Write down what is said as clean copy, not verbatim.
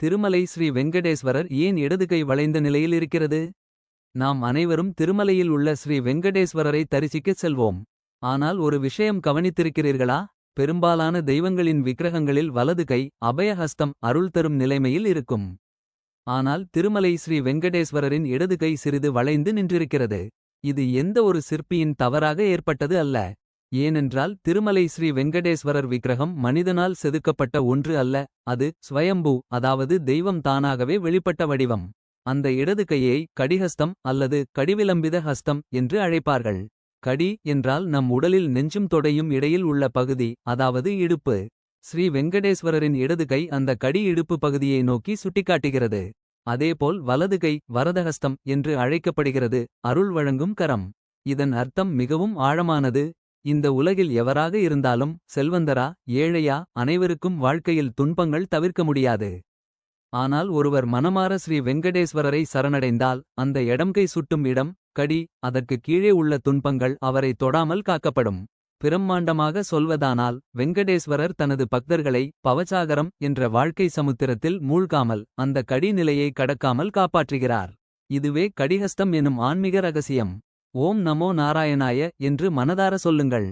திருமலை ஸ்ரீ வெங்கடேஸ்வரர் ஏன் இடதுகை வளைந்த நிலையில் இருக்கிறது? நாம் அனைவரும் திருமலையில் உள்ள ஸ்ரீ வெங்கடேஸ்வரரை தரிசிக்கச் செல்வோம். ஆனால் ஒரு விஷயம் கவனித்திருக்கிறீர்களா? பெரும்பாலான தெய்வங்களின் விக்கிரகங்களில் வலது கை அபயஹஸ்தம் அருள் தரும் நிலைமையில் இருக்கும். ஆனால் திருமலை ஸ்ரீ வெங்கடேஸ்வரரின் இடது கை சிறிது வளைந்து நின்றிருக்கிறது. இது எந்த ஒரு சிற்பியின் தவறாக ஏற்பட்டது அல்ல. ஏனென்றால் திருமலை ஸ்ரீ வெங்கடேஸ்வரர் விக்கிரகம் மனிதனால் செதுக்கப்பட்ட ஒன்று அல்ல. அது ஸ்வயம்பு, அதாவது தெய்வம் தானாகவே வெளிப்பட்ட வடிவம். அந்த இடது கையை கடிஹஸ்தம் அல்லது கடிவிலம்பித ஹஸ்தம் என்று அழைப்பார்கள். கடி என்றால் நம் உடலில் நெஞ்சும் தொடையும் இடையில் உள்ள பகுதி, அதாவது இடுப்பு. ஸ்ரீ வெங்கடேஸ்வரரின் இடது கை அந்த கடி இடுப்பு பகுதியை நோக்கி சுட்டிக்காட்டுகிறது. அதேபோல் வலது கை வரதஹஸ்தம் என்று அழைக்கப்படுகிறது, அருள் வழங்கும் கரம். இதன் அர்த்தம் மிகவும் ஆழமானது. இந்த உலகில் எவராக இருந்தாலும், செல்வந்தரா ஏழையா, அனைவருக்கும் வாழ்க்கையில் துன்பங்கள் தவிர்க்க முடியாது. ஆனால் ஒருவர் மனமார ஸ்ரீ வெங்கடேஸ்வரரை சரணடைந்தால், அந்த இடம்கை சுட்டும் இடம் கடி, அதற்கு கீழே உள்ள துன்பங்கள் அவரை தொடாமல் காக்கப்படும். பிரம்மாண்டமாக சொல்வதானால், வெங்கடேஸ்வரர் தனது பக்தர்களை பவசாகரம் என்ற வாழ்க்கை சமுத்திரத்தில் மூழ்காமல், அந்த கடி நிலையை கடக்காமல் காப்பாற்றுகிறார். இதுவே கடிஹஸ்தம் எனும் ஆன்மீக ரகசியம். ஓம் நமோ நாராயணாய என்று மனதார சொல்லுங்கள்.